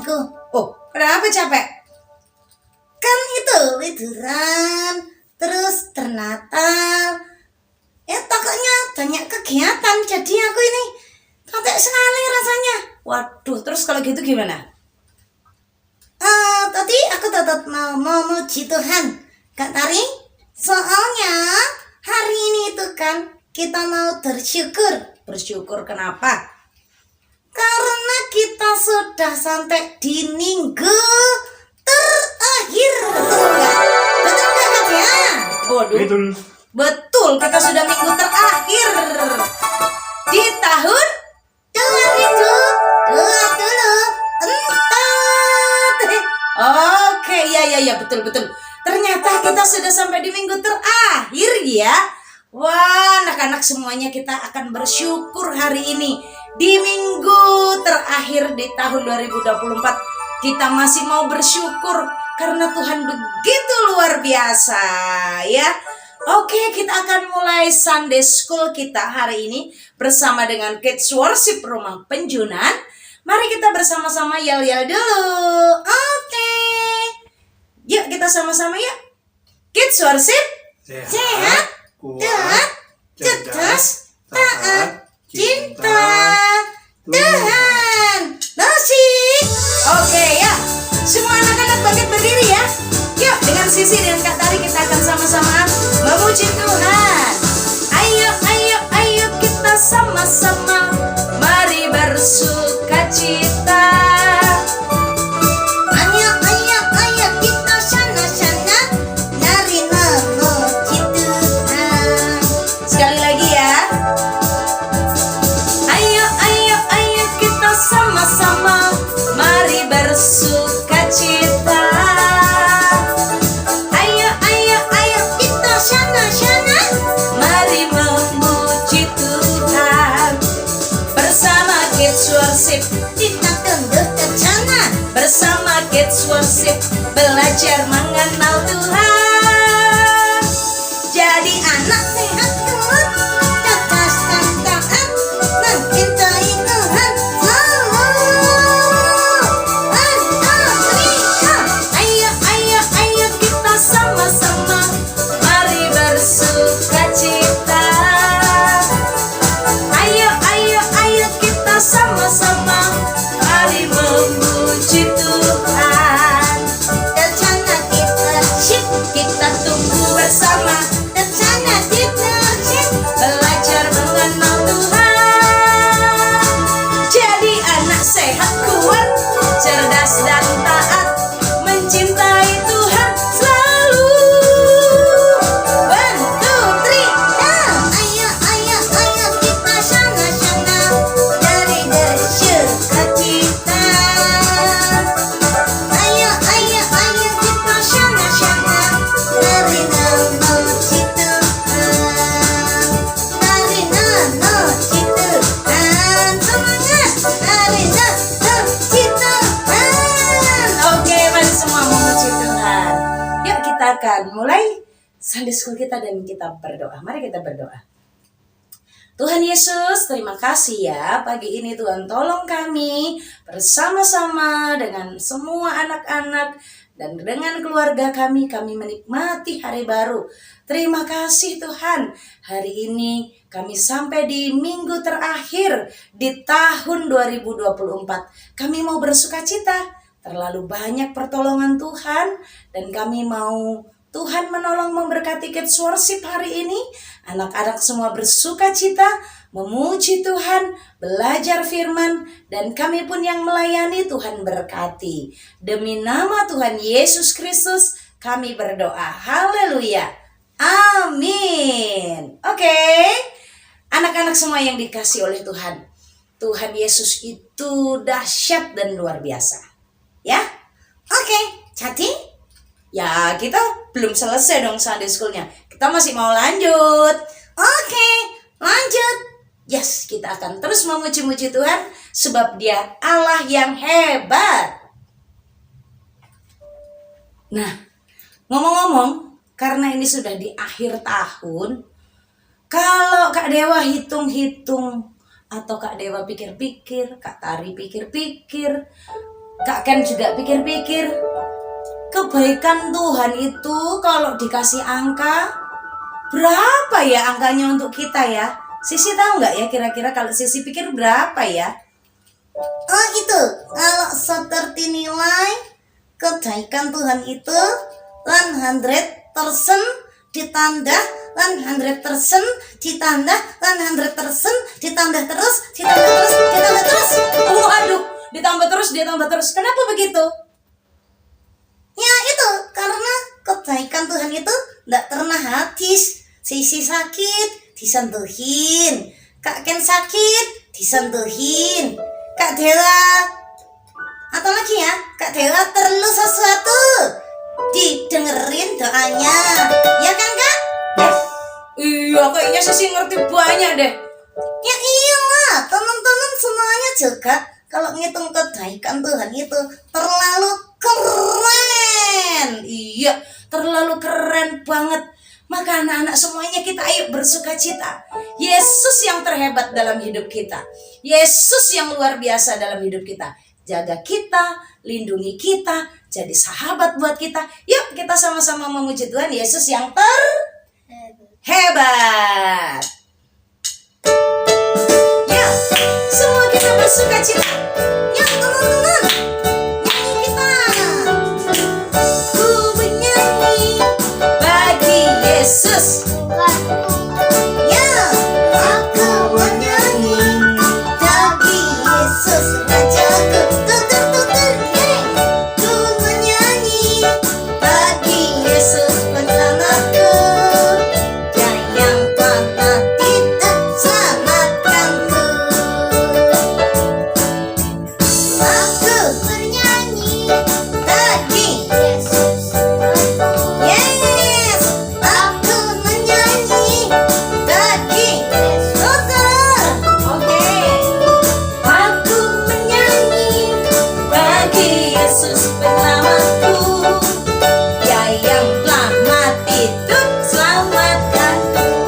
sayangku. Oh, kenapa capek? Kan itu liburan, terus ternatal. Pokoknya banyak kegiatan. Jadi aku ini capek sekali rasanya. Waduh, terus kalau gitu gimana? Tadi aku tetap mau memuji Tuhan, Kak Tari. Soalnya hari ini itu kan kita mau bersyukur. Bersyukur kenapa? Karena kita sudah sampai di minggu terakhir. Betul nggak Kak ya? Betul. Betul, kita sudah minggu terakhir di tahun 2024. Oke, ya, betul. Ternyata kita sudah sampai di minggu terakhir ya. Wah, anak-anak semuanya kita akan bersyukur hari ini. Di minggu terakhir di tahun 2024, kita masih mau bersyukur karena Tuhan begitu luar biasa ya. Oke, kita akan mulai Sunday School kita hari ini bersama dengan Kids Worship Rumah Penjunan. Mari kita bersama-sama yel-yel dulu. Oke. Yuk kita sama-sama yuk. Kids Worship. Sehat, kuat, cerdas, taat, cinta Tuhan. Musik. Oke ya. Semua anak-anak bangkit berdiri ya. Yuk dengan Sisi dan Kak Tari kita akan sama-sama memuji Tuhan. Ayo kita sama-sama mari bersukacita. Ayo kita sana-sana nari memuji Tuhan. Sekali lagi ya. Ayo kita sama-sama mari bersukacita. Kita tunduk ke sana bersama Kids Worship, belajar mengenal Tuhan. Jadi anak sehat kuat, cerdas dan taat, mencintai Tuhan selalu. 1, 2, 3, ayo kita sama-sama mari bersukacita. Ayo kita sama-sama mari memuji Tuhan. Terjana kita tunggu bersama. Terjana belajar mengenal Tuhan. Jadi anak sehat kuat, cerdas dan taat, mencintai Tuhan selalu. 1, 2, 3, ayo kita sana-sana dari bersukacita. Ayo kita sana-sana dari memuji Tuhan. Dari memuji Tuhan. Semangat dari memuji Tuhan. Oke, mari semua memuji Tuhan. Yuk kita akan mulai Sunday School kita dan kita berdoa. Mari kita berdoa. Tuhan Yesus, terima kasih ya pagi ini Tuhan tolong kami bersama-sama dengan semua anak-anak dan dengan keluarga kami menikmati hari baru. Terima kasih Tuhan, hari ini kami sampai di minggu terakhir di tahun 2024. Kami mau bersukacita, terlalu banyak pertolongan Tuhan dan kami mau Tuhan menolong memberkati Kids Worship hari ini. Anak-anak semua bersukacita, memuji Tuhan, belajar firman, dan kami pun yang melayani Tuhan berkati. Demi nama Tuhan Yesus Kristus, kami berdoa. Haleluya. Amin. Oke. Anak-anak semua yang dikasih oleh Tuhan. Tuhan Yesus itu dahsyat dan luar biasa. Ya. Oke. Jadi ya kita belum selesai dong Sunday School-nya. Kita masih mau lanjut. Oke, lanjut. Yes, kita akan terus memuji-muji Tuhan sebab Dia Allah yang hebat. Nah, ngomong-ngomong, karena ini sudah di akhir tahun, kalau Kak Dewa hitung-hitung atau Kak Dewa pikir-pikir, Kak Tari pikir-pikir, Kak Ken juga pikir-pikir, kebaikan Tuhan itu kalau dikasih angka, berapa ya angkanya untuk kita ya? Sisi tahu nggak ya kira-kira kalau Sisi pikir berapa ya? Oh itu, kalau seperti nilai kebaikan Tuhan itu 100% ditambah 100% ditambah 100% ditambah terus ditambah terus ditambah terus. Waduh, ditambah terus. Kenapa begitu? Ya itu, karena kebaikan Tuhan itu tidak pernah habis. Sisi sakit disentuhin, Kak Ken sakit disentuhin, Kak Dewa atau lagi ya, Kak Dewa perlu sesuatu didengerin doanya, ya kan Kak? Iya, kayaknya Sisi ngerti banyak deh. Ya iyalah, teman-teman semuanya juga kalau ngitung kebaikan Tuhan itu terlalu keren. Iya, terlalu keren banget. Maka anak-anak semuanya kita ayo bersuka cita. Yesus yang terhebat dalam hidup kita. Yesus yang luar biasa dalam hidup kita. Jaga kita, lindungi kita, jadi sahabat buat kita. Yuk kita sama-sama memuji Tuhan Yesus yang terhebat. Ya, semua kita bersuka cita. Ya teman-teman, nyanyi kita. Ku bernyanyi bagi Yesus. Ya, aku menyanyi bagi Yesus Rajaku. Tutur tutur, yeay. Ku menyanyi bagi Yesus bersamaku. Dia yang telah mati dan selamatkanku. Aku bernyanyi bagi Yesus. Yes, aku menyanyi bagi Yesus. Oke. Aku menyanyi bagi Yesus bersamaku. Dia yang telah mati dan selamatkan.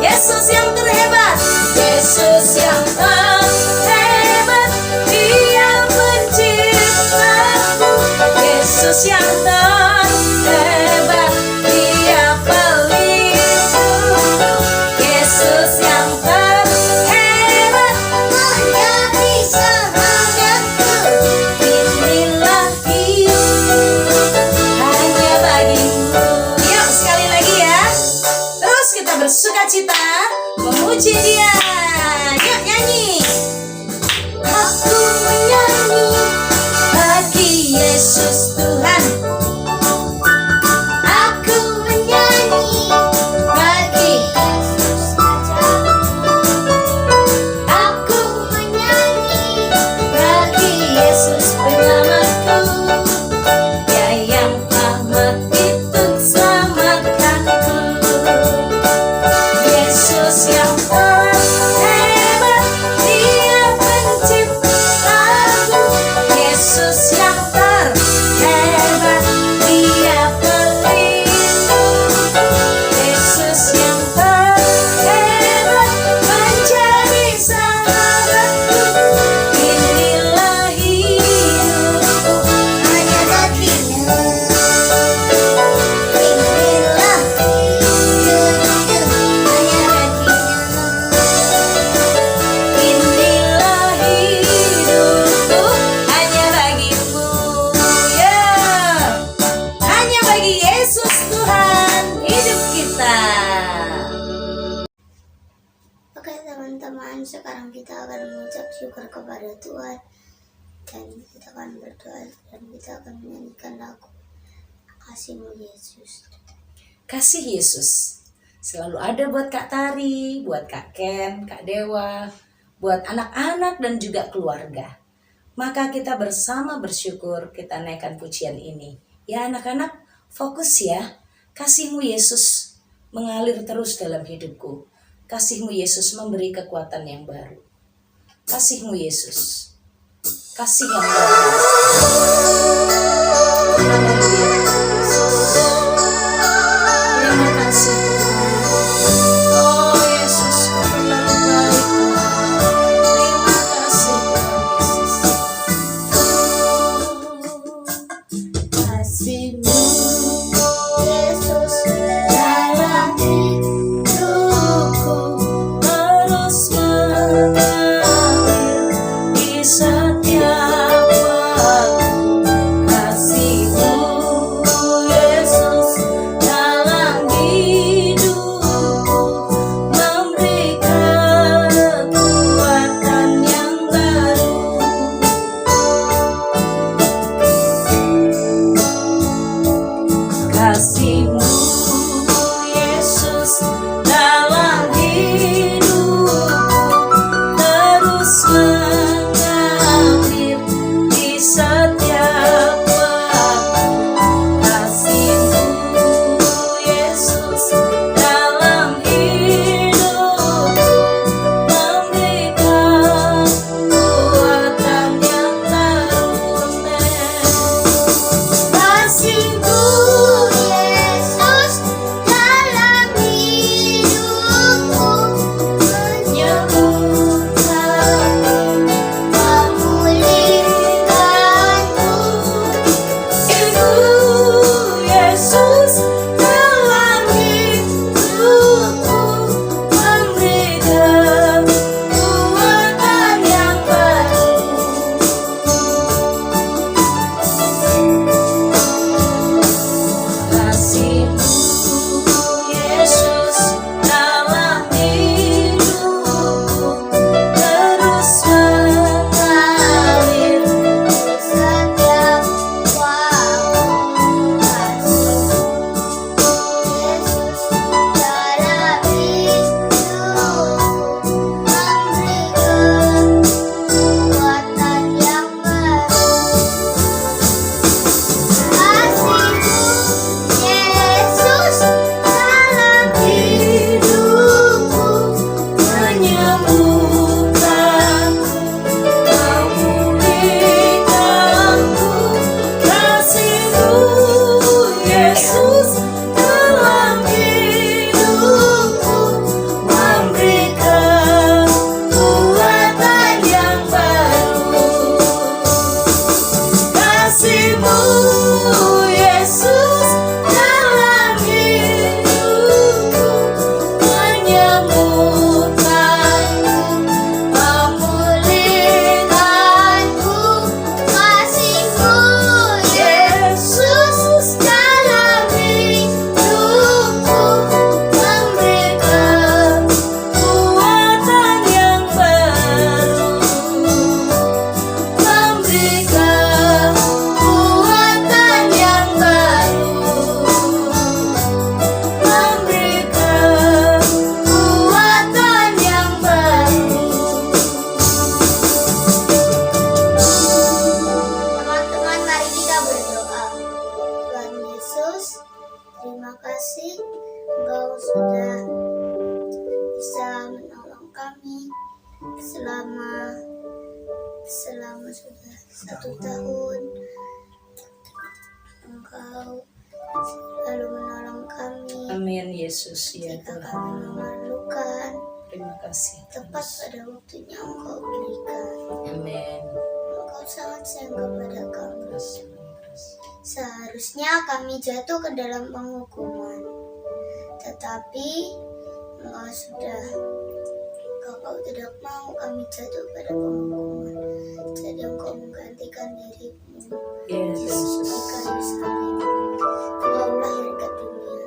Yesus yang terhebat. Yesus yang terhebat. Dia penciptaku. Yesus yang terhebat. Dia pelindungku. Yesus yang terhebat. Menjadi sahabatku. Inilah hidup hanya bagimu. Yuk sekali lagi ya. Terus kita bersuka cita memuji Dia. Yuk nyanyi. Aku menyanyi bagi Yesus Tuhan. Aku menyanyi bagi Yesus Rajaku. Aku menyanyi bagi Yesus penyelamatku. Dia yang telah mati untuk selamatkanku. Yesus yang terhebat. Dia penciptaku. Yesus yang terhebat. Dia pelindungku. Yesus yang terhebat. Menjadi sahabatku. Inilah hidupku Hanya baginya. Inilah hidupku hanya baginya. Inilah hidupku hanya bagimu. Ya, hanya bagi Yesus Tuhan hidup kita. Oke teman-teman, sekarang kita akan mengucap syukur kepada Tuhan dan kita akan berdoa dan kita akan menyanyikan lagu Kasih-Mu Yesus. Kasih Yesus selalu ada buat Kak Tari, buat Kak Ken, Kak Dewa, buat anak-anak dan juga keluarga. Maka kita bersama bersyukur kita naikkan pujian ini. Ya anak-anak, fokus ya. Kasih-Mu Yesus mengalir terus dalam hidupku. Kasih-Mu Yesus memberi kekuatan yang baru. Kasih-Mu Yesus. Kasih yang luar biasa. Haleluya. Terima kasih Tuhan. Oh Yesus, Kau terlalu baik. Terima kasih Tuhan Yesus. kasih-Mu Yesus dalam hidupku terus mengalir di setiap waktu. Kasih-Mu Yesus dalam hidupku memberikan kekuatan yang terundang. Kasih-Mu Yesus dalam hidupku menyembuhkanku, memulihkanku. Ibu Yesus dalam hidupku memberikan kekuatan yang baru. Kasih-Mu Yesus dalam hidupku terus mengalir setiap waktu. Kasih-Mu Yesus dalam hidupku memberikan kekuatan yang baru. Kasih-Mu Yesus dalam hidupku menyembuhkanku, memulihkanku. Kasih-Mu Yesus dalam hidupku memberikan kekuatan yang baru. Kasih-Mu Yesus dalam hidupku menyembuhkanku, memulihkanku. Kasih-Mu Yesus dalam hidupku memberikan kekuatan yang baru, memberikan kekuatan yang baru, memberikan kekuatan yang baru. Teman-teman, mari kita berdoa. Tuhan Yesus, terima kasih Engkau sudah bisa menolong kami selama sudah 1 tahun. Engkau selalu menolong kami Amin Yesus, ya ketika Tuhan. kami memerlukan. Terima kasih Tepat pada waktunya Engkau berikan. Amin. Engkau sangat sayang kepada kami. Seharusnya kami jatuh ke dalam penghukuman, tetapi Engkau tidak mau kami jatuh pada penghukuman. Jadi Engkau menggantikan diri-Mu Yes, Yesus di kayu salib. Engkau lahir ke dunia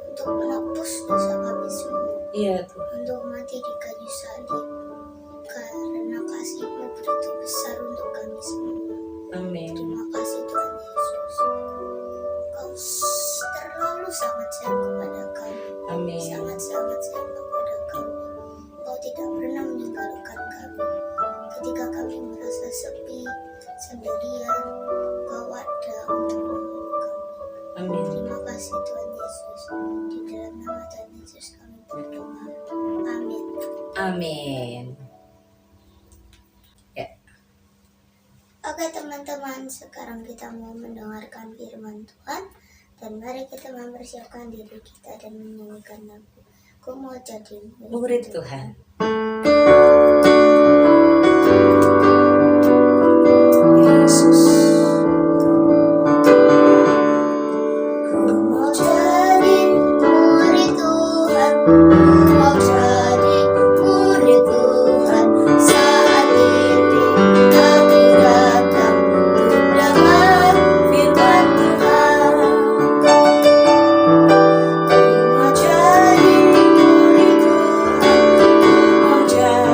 untuk menebus dosa kami semua, iya Tuhan. untuk mati di kayu salib, karena kasih-Mu begitu besar untuk kami semua. Amin. Terima kasih Tuhan Yesus. Engkau terlalu sangat sayang kepada kami. Amin. Sangat-sangat sayang kepada kami. Engkau tidak pernah meninggalkan kami. Ketika kami merasa sepi, sendirian, Engkau ada untuk menolong kami. Amin. Terima kasih Tuhan Yesus. Di dalam nama Tuhan Yesus kami berdoa. Amin. Amin. Ya. Oke teman-teman, sekarang kita mau mendengarkan firman Tuhan. Dan mari kita mempersiapkan diri kita dan menyanyikan lagu Ku Mau Jadi Murid Tuhan. Yesus. Ku mau jadi murid Tuhan, ku mau jadi murid Tuhan. Saat ini aku datang untuk dengar firman Tuhan. Ku mau jadi murid Tuhan, ku mau jadi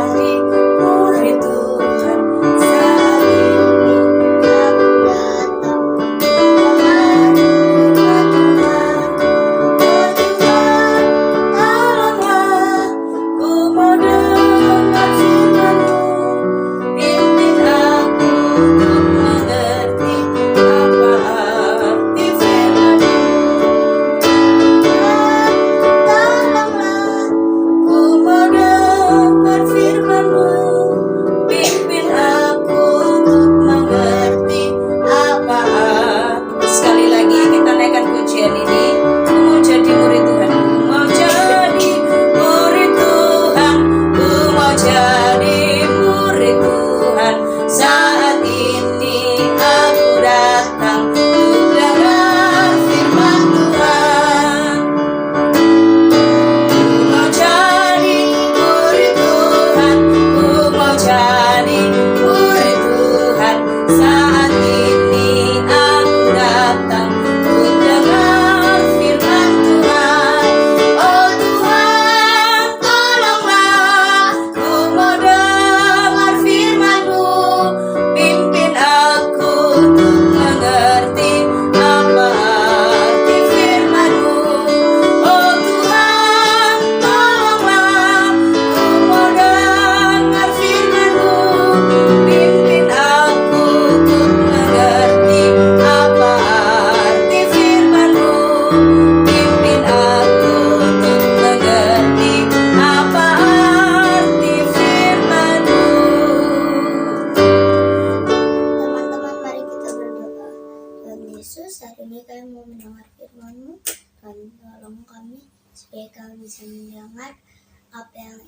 mendengar firman-Mu. Tuhan, tolong kami supaya kami bisa mendengar apa yang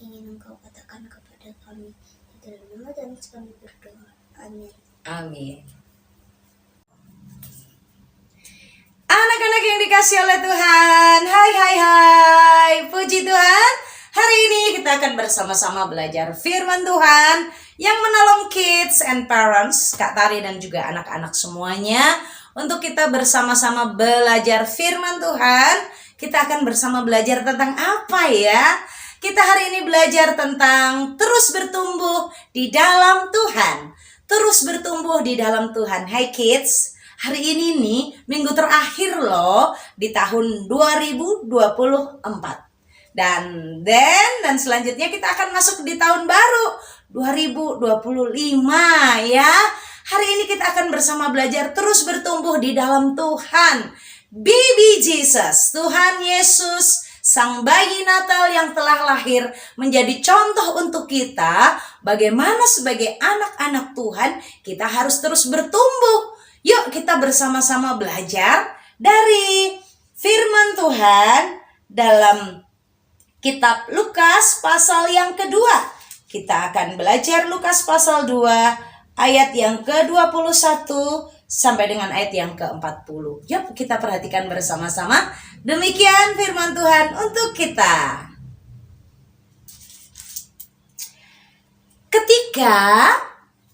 ingin Engkau katakan kepada kami. Di dalam nama Tuhan Yesus kami berdoa. Amin. Amin. Anak-anak yang dikasih oleh Tuhan, hai, puji Tuhan. Hari ini kita akan bersama-sama belajar firman Tuhan yang menolong kids and parents, Kak Tari dan juga anak-anak semuanya. Untuk kita bersama-sama belajar firman Tuhan, kita akan bersama belajar tentang apa ya? Kita hari ini belajar tentang terus bertumbuh di dalam Tuhan. Terus bertumbuh di dalam Tuhan. Hai kids, hari ini nih minggu terakhir loh di tahun 2024. Dan selanjutnya kita akan masuk di tahun baru 2025 ya. Hari ini kita akan bersama belajar terus bertumbuh di dalam Tuhan. Baby Jesus, Tuhan Yesus, Sang bayi Natal yang telah lahir menjadi contoh untuk kita bagaimana sebagai anak-anak Tuhan kita harus terus bertumbuh. Yuk kita bersama-sama belajar dari firman Tuhan dalam Kitab Lukas pasal yang kedua. Kita akan belajar Lukas pasal 2 ayat yang ke-21 sampai dengan ayat yang ke-40. Yuk kita perhatikan bersama-sama. Demikian firman Tuhan untuk kita. Ketika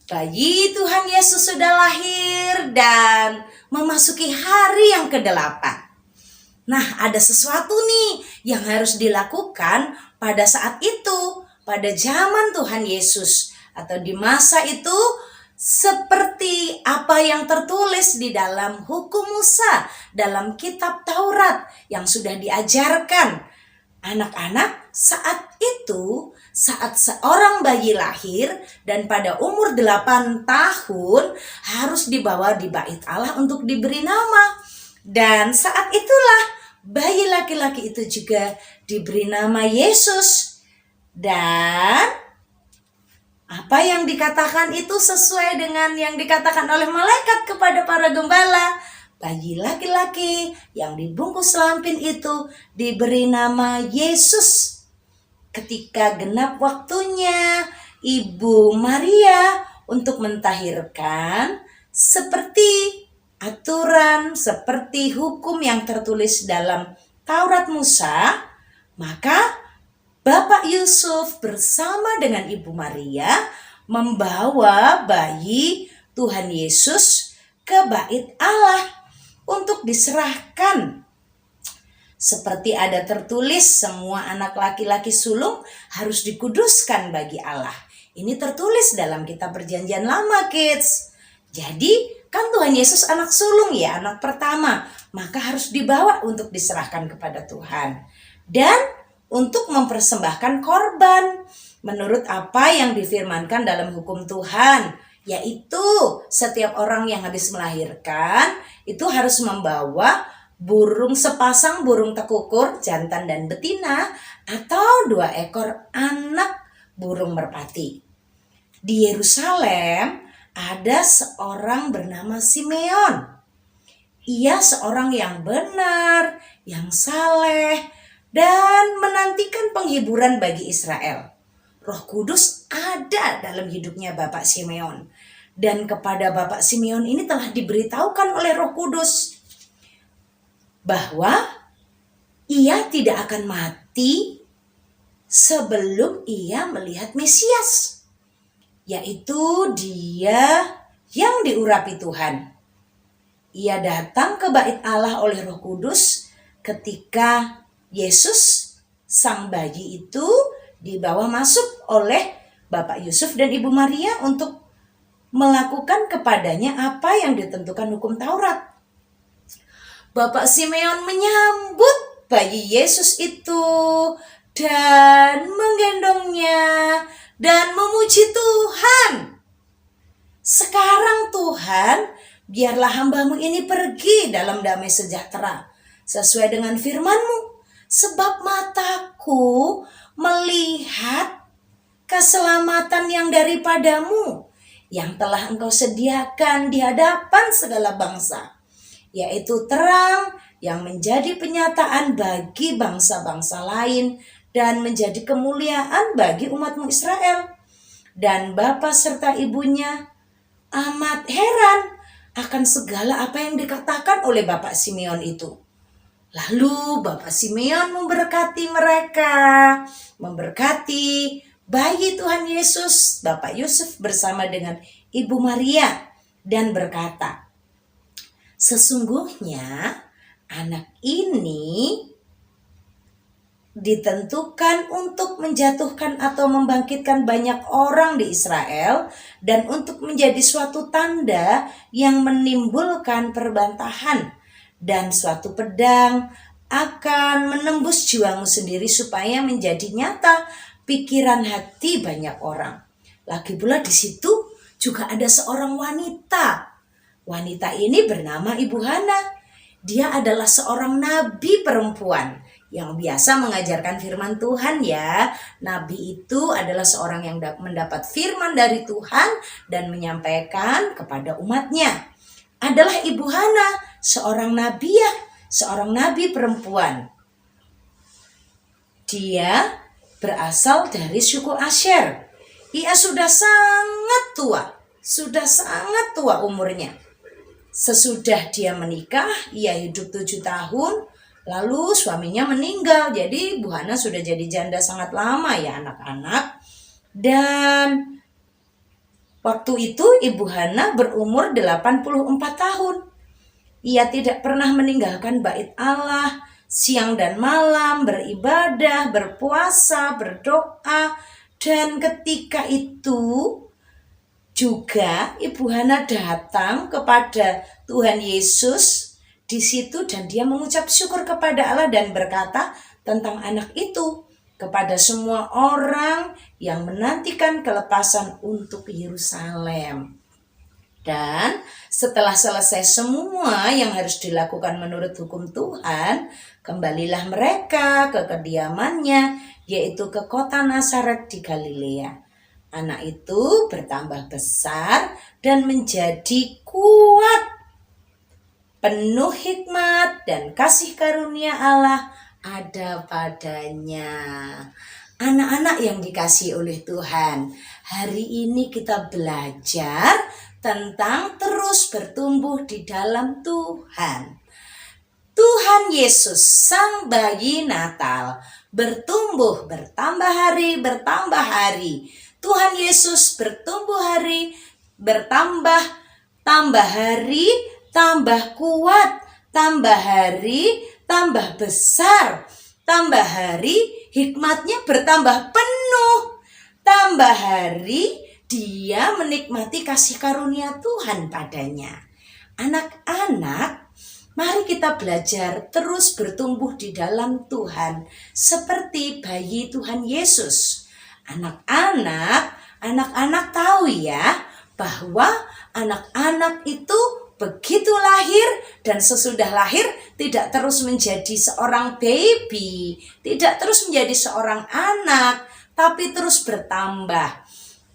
bayi Tuhan Yesus sudah lahir dan memasuki hari yang ke-8. Nah, ada sesuatu nih yang harus dilakukan pada saat itu, pada zaman Tuhan Yesus atau di masa itu, seperti apa yang tertulis di dalam hukum Musa, dalam kitab Taurat yang sudah diajarkan anak-anak saat itu, saat seorang bayi lahir dan pada umur 8 tahun harus dibawa di bait Allah untuk diberi nama. Dan saat itulah bayi laki-laki itu juga diberi nama Yesus. Dan apa yang dikatakan itu sesuai dengan yang dikatakan oleh malaikat kepada para gembala. Bayi laki-laki yang dibungkus lampin itu diberi nama Yesus. Ketika genap waktunya, Ibu Maria untuk mentahirkan seperti aturan, seperti hukum yang tertulis dalam Taurat Musa, maka Bapak Yusuf bersama dengan Ibu Maria membawa bayi Tuhan Yesus ke bait Allah untuk diserahkan. Seperti ada tertulis, semua anak laki-laki sulung harus dikuduskan bagi Allah. Ini tertulis dalam kitab Perjanjian Lama, kids. Jadi kan Tuhan Yesus anak sulung ya, anak pertama, maka harus dibawa untuk diserahkan kepada Tuhan. Dan untuk mempersembahkan korban menurut apa yang difirmankan dalam hukum Tuhan, yaitu setiap orang yang habis melahirkan itu harus membawa sepasang burung tekukur jantan dan betina atau 2 ekor anak burung merpati. Di Yerusalem ada seorang bernama Simeon. Ia seorang yang benar, yang saleh, dan menantikan penghiburan bagi Israel. Roh Kudus ada dalam hidupnya Bapak Simeon. Dan kepada Bapak Simeon ini telah diberitahukan oleh Roh Kudus bahwa ia tidak akan mati sebelum ia melihat Mesias, yaitu Dia yang diurapi Tuhan. Ia datang ke bait Allah oleh Roh Kudus ketika Yesus, sang bayi itu, dibawa masuk oleh Bapak Yusuf dan Ibu Maria untuk melakukan kepadanya apa yang ditentukan hukum Taurat. Bapak Simeon menyambut bayi Yesus itu dan menggendongnya dan memuji Tuhan. Sekarang Tuhan, biarlah hamba-Mu ini pergi dalam damai sejahtera sesuai dengan firman-Mu, sebab mataku melihat keselamatan yang daripada-Mu yang telah Engkau sediakan di hadapan segala bangsa, yaitu terang yang menjadi penyataan bagi bangsa-bangsa lain dan menjadi kemuliaan bagi umatmu Israel. Dan bapa serta ibunya amat heran akan segala apa yang dikatakan oleh Bapak Simeon itu. Lalu Bapak Simeon memberkati mereka, memberkati bayi Tuhan Yesus, Bapak Yusuf bersama dengan Ibu Maria, dan berkata, sesungguhnya anak ini ditentukan untuk menjatuhkan atau membangkitkan banyak orang di Israel dan untuk menjadi suatu tanda yang menimbulkan perbantahan, dan suatu pedang akan menembus juangmu sendiri supaya menjadi nyata pikiran hati banyak orang. Lagi pula di situ juga ada seorang wanita. Wanita ini bernama Ibu Hana. Dia adalah seorang nabi perempuan yang biasa mengajarkan firman Tuhan ya. Nabi itu adalah seorang yang mendapat firman dari Tuhan dan menyampaikan kepada umatnya. Adalah Ibu Hana, seorang nabiah, seorang nabi perempuan. Dia berasal dari suku Asher. Ia sudah sangat tua umurnya. Sesudah dia menikah, ia hidup 7 tahun, lalu suaminya meninggal. Jadi Bu Hana sudah jadi janda sangat lama ya anak-anak. Dan waktu itu Ibu Hana berumur 84 tahun. Ia tidak pernah meninggalkan bait Allah, siang dan malam beribadah, berpuasa, berdoa. Dan ketika itu juga Ibu Hana datang kepada Tuhan Yesus di situ dan dia mengucap syukur kepada Allah dan berkata tentang anak itu kepada semua orang yang menantikan kelepasan untuk Yerusalem. Dan setelah selesai semua yang harus dilakukan menurut hukum Tuhan, kembalilah mereka ke kediamannya, yaitu ke kota Nazaret di Galilea. Anak itu bertambah besar dan menjadi kuat, penuh hikmat dan kasih karunia Allah ada padanya. Anak-anak yang dikasihi oleh Tuhan, hari ini kita belajar tentang terus bertumbuh di dalam Tuhan. Tuhan Yesus, Sang Bayi Natal, bertumbuh, bertambah hari. Tuhan Yesus bertumbuh hari, tambah hari, tambah kuat, tambah hari, tambah besar, tambah hari, hikmatnya bertambah penuh, tambah hari, dia menikmati kasih karunia Tuhan padanya. Anak-anak, mari kita belajar terus bertumbuh di dalam Tuhan seperti bayi Tuhan Yesus. Anak-anak tahu ya bahwa anak-anak itu begitu lahir dan sesudah lahir tidak terus menjadi seorang baby, tidak terus menjadi seorang anak, tapi terus bertambah.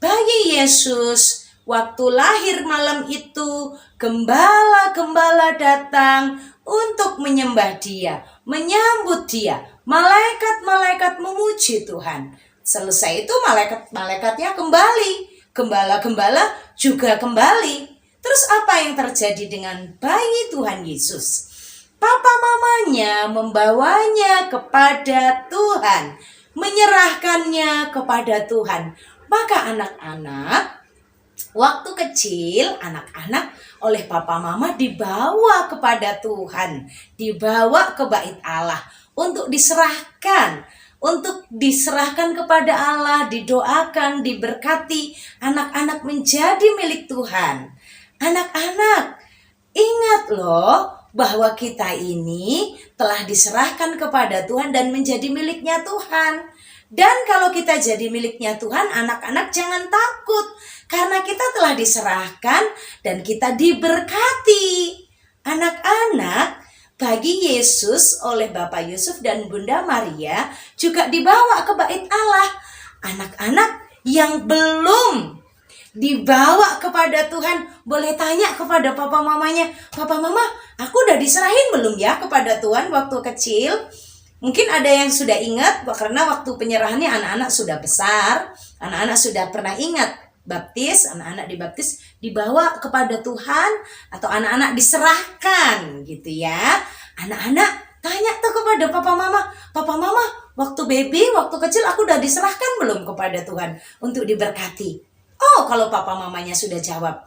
Bayi Yesus waktu lahir malam itu, gembala-gembala datang untuk menyembah dia, menyambut dia. Malaikat-malaikat memuji Tuhan. Selesai itu malaikat-malaikatnya kembali. Gembala-gembala juga kembali. Terus apa yang terjadi dengan bayi Tuhan Yesus? Papa mamanya membawanya kepada Tuhan, menyerahkannya kepada Tuhan. Maka anak-anak, waktu kecil, anak-anak oleh papa mama dibawa kepada Tuhan, dibawa ke bait Allah untuk diserahkan kepada Allah, didoakan, diberkati, anak-anak menjadi milik Tuhan. Anak-anak, ingat loh bahwa kita ini telah diserahkan kepada Tuhan dan menjadi miliknya Tuhan. Dan kalau kita jadi miliknya Tuhan, anak-anak jangan takut karena kita telah diserahkan dan kita diberkati. Anak-anak, bagi Yesus oleh Bapak Yusuf dan Bunda Maria juga dibawa ke bait Allah. Anak-anak yang belum dibawa kepada Tuhan. Boleh tanya kepada papa mamanya, "Papa mama, aku udah diserahin belum ya kepada Tuhan waktu kecil?" Mungkin ada yang sudah ingat, karena waktu penyerahannya anak-anak sudah besar, anak-anak sudah pernah ingat baptis, anak-anak dibaptis, dibawa kepada Tuhan, atau anak-anak diserahkan gitu ya. Anak-anak tanya tuh kepada papa mama, waktu baby, waktu kecil aku udah diserahkan belum kepada Tuhan untuk diberkati? Oh, kalau papa mamanya sudah jawab,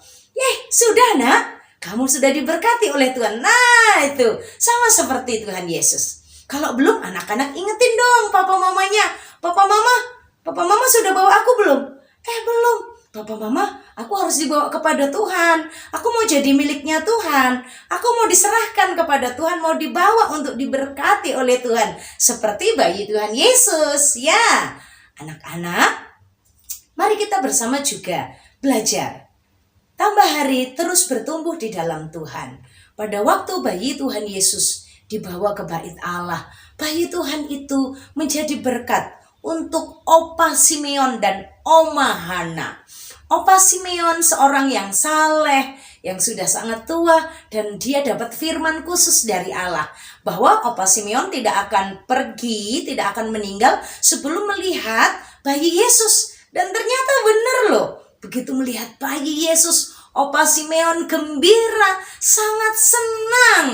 sudah nak, kamu sudah diberkati oleh Tuhan. Nah, itu sama seperti Tuhan Yesus. Kalau belum, anak-anak ingetin dong papa mamanya. Papa mama sudah bawa aku belum? Belum. Papa mama, aku harus dibawa kepada Tuhan. Aku mau jadi miliknya Tuhan. Aku mau diserahkan kepada Tuhan, mau dibawa untuk diberkati oleh Tuhan. Seperti bayi Tuhan Yesus. Ya, anak-anak, mari kita bersama juga belajar. Tambah hari terus bertumbuh di dalam Tuhan. Pada waktu bayi Tuhan Yesus dibawa ke bait Allah, bayi Tuhan itu menjadi berkat untuk Opa Simeon dan Oma Hana. Opa Simeon seorang yang saleh, yang sudah sangat tua, dan dia dapat firman khusus dari Allah bahwa Opa Simeon tidak akan pergi, tidak akan meninggal sebelum melihat bayi Yesus. Dan ternyata benar loh, begitu melihat bayi Yesus, Opa Simeon gembira, sangat senang.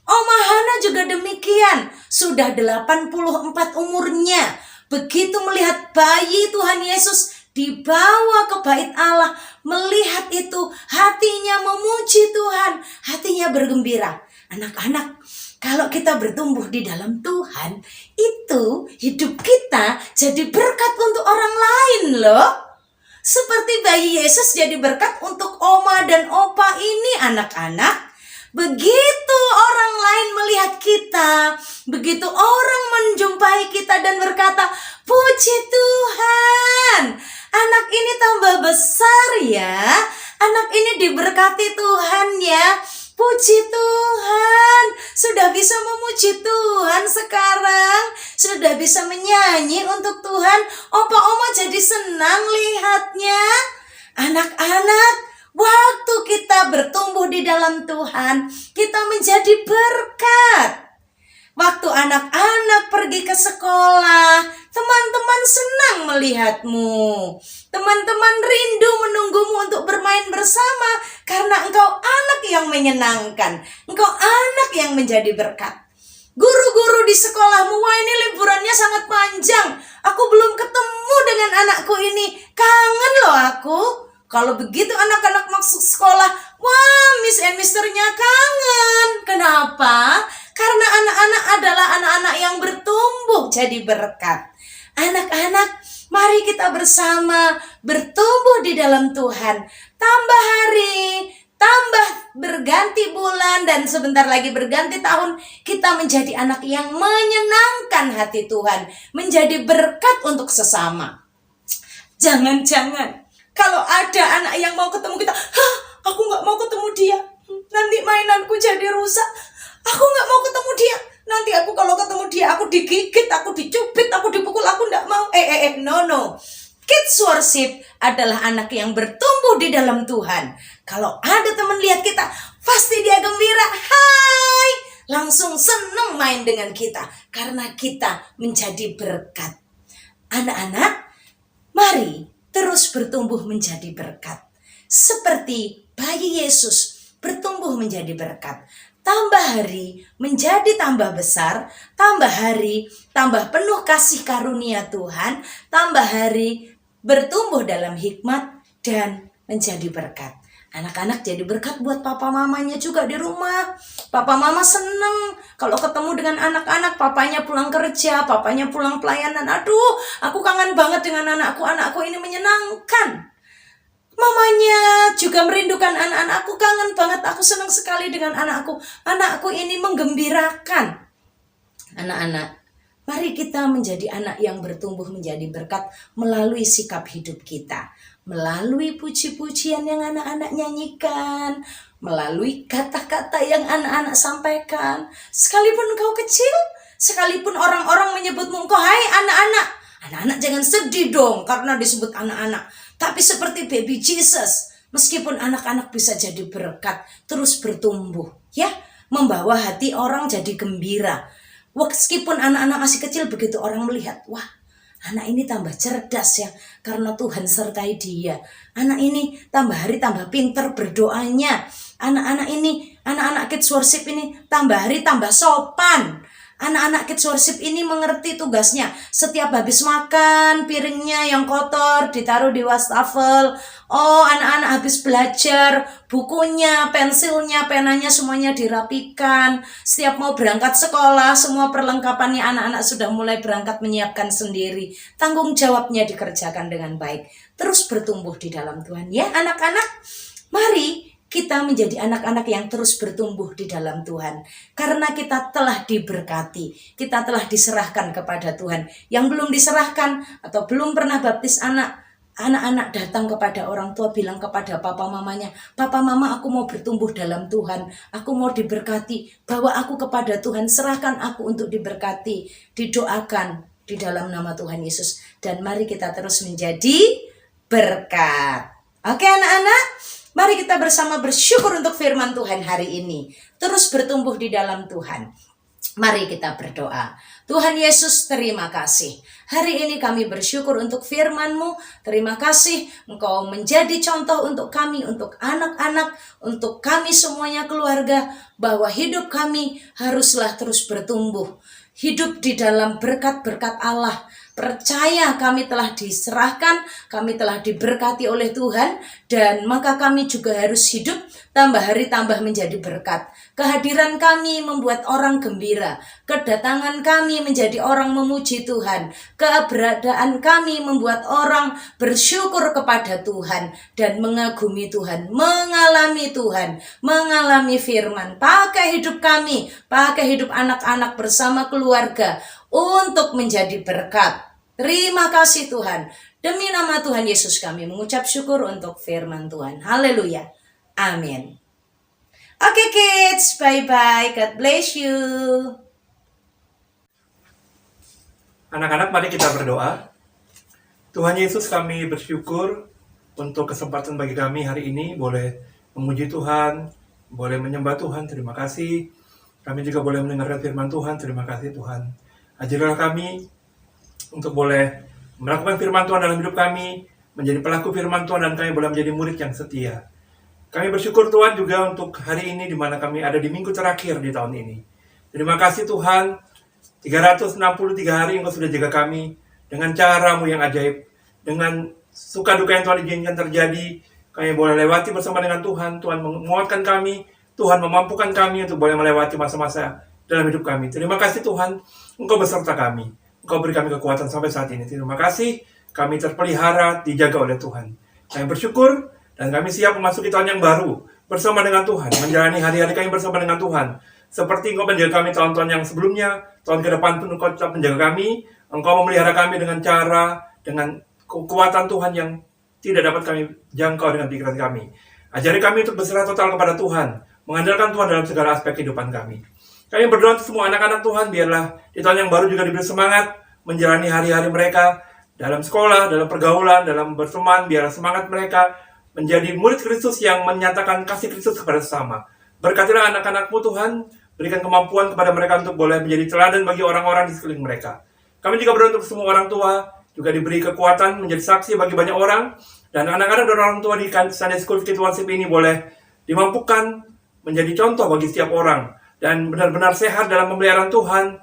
Oma Hana juga demikian, sudah 84 umurnya. Begitu melihat bayi Tuhan Yesus dibawa ke bait Allah, melihat itu hatinya memuji Tuhan, hatinya bergembira. Anak-anak, kalau kita bertumbuh di dalam Tuhan, itu hidup kita jadi berkat untuk orang lain loh. Seperti bayi Yesus jadi berkat untuk Oma dan Opa ini, anak-anak. Begitu orang lain melihat kita, begitu orang menjumpai kita dan berkata, "Puji Tuhan, anak ini tambah besar ya, anak ini diberkati Tuhan ya. Puji Tuhan, sudah bisa memuji Tuhan sekarang, sudah bisa menyanyi untuk Tuhan. Opa Oma jadi senang lihatnya." Anak-anak, waktu kita bertumbuh di dalam Tuhan, kita menjadi berkat. Waktu anak-anak pergi ke sekolah, teman-teman senang melihatmu. Teman-teman rindu menunggumu untuk bermain bersama karena engkau anak yang menyenangkan. Engkau anak yang menjadi berkat. Guru-guru di sekolahmu, "Wah, ini liburannya sangat panjang. Aku belum ketemu dengan anakku ini. Kangen loh aku." Kalau begitu anak-anak masuk sekolah, "Wah, Miss and Misternya kangen." Kenapa? Karena anak-anak adalah anak-anak yang bertumbuh jadi berkat. Anak-anak, mari kita bersama bertumbuh di dalam Tuhan. Tambah hari, tambah berganti bulan, dan sebentar lagi berganti tahun, kita menjadi anak yang menyenangkan hati Tuhan, menjadi berkat untuk sesama. Jangan-jangan kalau ada anak yang mau ketemu kita, "Aku gak mau ketemu dia, nanti mainanku jadi rusak. Aku gak mau ketemu dia, nanti aku kalau ketemu dia aku digigit, aku dicubit, aku dipukul, aku gak mau." No. Kids worship adalah anak yang bertumbuh di dalam Tuhan. Kalau ada teman lihat kita, pasti dia gembira. Hai, langsung senang main dengan kita karena kita menjadi berkat. Anak-anak, mari terus bertumbuh menjadi berkat. Seperti bayi Yesus bertumbuh menjadi berkat. Tambah hari menjadi tambah besar, tambah hari tambah penuh kasih karunia Tuhan, tambah hari bertumbuh dalam hikmat dan menjadi berkat. Anak-anak jadi berkat buat papa mamanya juga di rumah. Papa mama seneng kalau ketemu dengan anak-anak. Papanya pulang kerja, papanya pulang pelayanan. Aduh, aku kangen banget dengan anakku. Anakku ini menyenangkan. Mamanya juga merindukan anak-anakku, kangen banget, aku senang sekali dengan anakku. Anakku ini menggembirakan. Anak-anak, mari kita menjadi anak yang bertumbuh menjadi berkat melalui sikap hidup kita. Melalui puji-pujian yang anak-anak nyanyikan, melalui kata-kata yang anak-anak sampaikan. Sekalipun engkau kecil, sekalipun orang-orang menyebutmu engkau, "Hai anak-anak." Anak-anak jangan sedih dong karena disebut anak-anak. Tapi seperti baby Jesus, meskipun anak-anak bisa jadi berkat, terus bertumbuh, ya, membawa hati orang jadi gembira. Meskipun anak-anak masih kecil, begitu orang melihat, wah, anak ini tambah cerdas ya, karena Tuhan sertai dia. Anak ini tambah hari tambah pinter berdoanya. Anak-anak kids worship ini tambah hari tambah sopan. Anak-anak kids worship ini mengerti tugasnya. Setiap habis makan, piringnya yang kotor ditaruh di wastafel. Oh, anak-anak habis belajar, bukunya, pensilnya, penanya semuanya dirapikan. Setiap mau berangkat sekolah, semua perlengkapannya anak-anak sudah mulai berangkat menyiapkan sendiri. Tanggung jawabnya dikerjakan dengan baik. Terus bertumbuh di dalam Tuhan. Ya, anak-anak, mari kita menjadi anak-anak yang terus bertumbuh di dalam Tuhan. Karena kita telah diberkati, kita telah diserahkan kepada Tuhan. Yang belum diserahkan atau belum pernah baptis anak-anak datang kepada orang tua, bilang kepada papa mamanya, "Papa mama, aku mau bertumbuh dalam Tuhan, aku mau diberkati, bawa aku kepada Tuhan, serahkan aku untuk diberkati." Didoakan di dalam nama Tuhan Yesus. Dan mari kita terus menjadi berkat. Oke anak-anak, mari kita bersama bersyukur untuk firman Tuhan hari ini. Terus bertumbuh di dalam Tuhan. Mari kita berdoa. Tuhan Yesus, terima kasih. Hari ini kami bersyukur untuk firman-Mu. Terima kasih Engkau menjadi contoh untuk kami, untuk anak-anak, untuk kami semuanya keluarga, bahwa hidup kami haruslah terus bertumbuh. Hidup di dalam berkat-berkat Allah. Percaya kami telah diserahkan, kami telah diberkati oleh Tuhan, dan maka kami juga harus hidup tambah hari tambah menjadi berkat. Kehadiran kami membuat orang gembira, kedatangan kami menjadi orang memuji Tuhan, keberadaan kami membuat orang bersyukur kepada Tuhan dan mengagumi Tuhan, mengalami Tuhan, mengalami firman. Pakai hidup kami, pakai hidup anak-anak bersama keluarga untuk menjadi berkat. Terima kasih Tuhan. Demi nama Tuhan Yesus kami mengucap syukur untuk firman Tuhan. Haleluya. Amin. Oke kids, bye-bye. God bless you. Anak-anak, mari kita berdoa. Tuhan Yesus, kami bersyukur untuk kesempatan bagi kami hari ini boleh memuji Tuhan, boleh menyembah Tuhan. Terima kasih. Kami juga boleh mendengarkan firman Tuhan. Terima kasih Tuhan. Ajarilah kami untuk boleh melakukan firman Tuhan dalam hidup kami, menjadi pelaku firman Tuhan, dan kami boleh menjadi murid yang setia. Kami bersyukur Tuhan juga untuk hari ini di mana kami ada di minggu terakhir di tahun ini. Terima kasih Tuhan, 363 hari Engkau sudah jaga kami dengan cara-Mu yang ajaib. Dengan suka duka yang Tuhan izinkan terjadi, kami boleh lewati bersama dengan Tuhan. Tuhan menguatkan kami, Tuhan memampukan kami untuk boleh melewati masa-masa dalam hidup kami. Terima kasih Tuhan, Engkau beserta kami. Engkau beri kami kekuatan sampai saat ini. Terima kasih, kami terpelihara, dijaga oleh Tuhan. Kami bersyukur, dan kami siap memasuki tahun yang baru bersama dengan Tuhan, menjalani hari-hari kami bersama dengan Tuhan. Seperti Engkau menjaga kami tahun-tahun yang sebelumnya, tahun ke depan pun Engkau tetap menjaga kami. Engkau memelihara kami dengan cara, dengan kekuatan Tuhan yang tidak dapat kami jangkau dengan pikiran kami. Ajari kami untuk berserah total kepada Tuhan, mengandalkan Tuhan dalam segala aspek kehidupan kami. Kami berdoa untuk semua anak-anak Tuhan, biarlah di tahun yang baru juga diberi semangat menjalani hari-hari mereka dalam sekolah, dalam pergaulan, dalam berteman. Biarlah semangat mereka menjadi murid Kristus yang menyatakan kasih Kristus kepada sesama. Berkatilah anak-anak-Mu Tuhan, berikan kemampuan kepada mereka untuk boleh menjadi teladan bagi orang-orang di sekeliling mereka. Kami juga berdoa untuk semua orang tua, juga diberi kekuatan menjadi saksi bagi banyak orang, dan anak-anak dan orang tua di Sunday School Kids Worship ini boleh dimampukan menjadi contoh bagi setiap orang, dan benar-benar sehat dalam pemeliharaan Tuhan,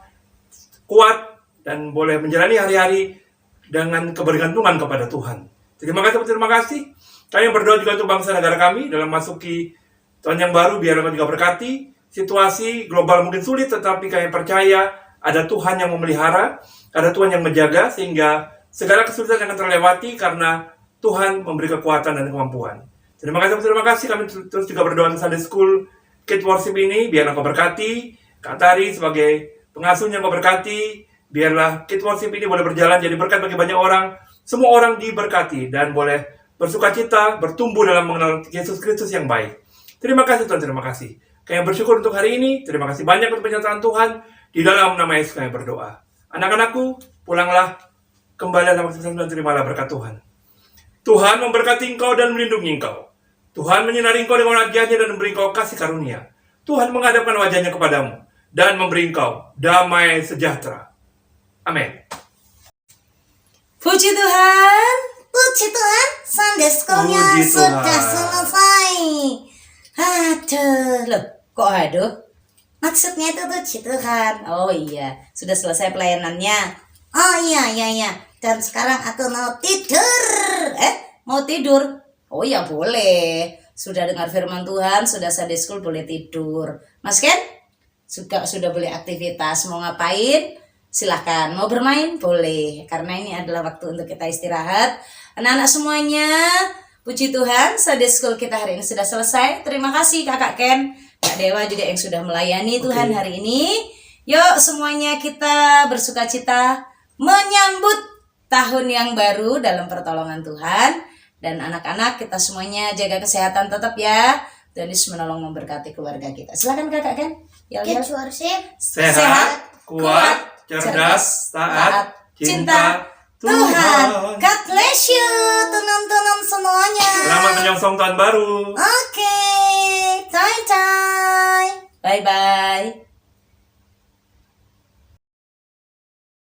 kuat, dan boleh menjalani hari-hari dengan kebergantungan kepada Tuhan. Terima kasih. Kami berdoa juga untuk bangsa negara kami dalam masuki tahun yang baru, biar kami juga berkati. Situasi global mungkin sulit, tetapi kami percaya ada Tuhan yang memelihara, ada Tuhan yang menjaga, sehingga segala kesulitan akan terlewati karena Tuhan memberi kekuatan dan kemampuan. Terima kasih. Kami terus juga berdoa untuk Sunday School Kids Worship ini, biar Engkau berkati. Kak Tari sebagai pengasuhnya Engkau berkati. Biarlah Kids Worship ini boleh berjalan jadi berkat bagi banyak orang. Semua orang diberkati dan boleh bersukacita, bertumbuh dalam mengenal Yesus Kristus yang baik. Terima kasih Tuhan, terima kasih. Kami bersyukur untuk hari ini. Terima kasih banyak untuk penyertaan Tuhan. Di dalam nama Yesus kami berdoa. Anak-anakku, pulanglah kembali dalam waktu dan terimalah berkat Tuhan. Tuhan memberkati engkau dan melindungi engkau. Tuhan menyinari engkau dengan wajahnya dan memberi engkau kasih karunia. Tuhan menghadapkan wajahnya kepadamu dan memberi engkau damai sejahtera. Amin. Puji Tuhan. Puji Tuhan, Sunday School-nya Puji Tuhan. sudah selesai. Aduh, loh, kok aduh? Maksudnya itu puji Tuhan. Oh iya, sudah selesai pelayanannya. Oh iya. Dan sekarang aku mau tidur. Mau tidur? Oh ya boleh. Sudah dengar firman Tuhan, sudah Sunday School boleh tidur. Mas Ken? Sudah boleh aktivitas, mau ngapain? Silahkan, mau bermain? Boleh. Karena ini adalah waktu untuk kita istirahat. Anak-anak semuanya, puji Tuhan, Sunday School kita hari ini sudah selesai. Terima kasih Kakak Ken, Kak Dewa juga yang sudah melayani Tuhan hari ini. Yuk semuanya kita bersukacita menyambut tahun yang baru dalam pertolongan Tuhan. Dan anak-anak kita semuanya jaga kesehatan tetap ya. Dan Yesus menolong memberkati keluarga kita. Silakan Kakak Ken. Get yourself. Sehat, kuat, cerdas, taat, cinta Tuhan. Tuhan. God bless you, teman-teman semuanya. Selamat menyongsong tahun baru. Oke, bye-bye. Bye-bye.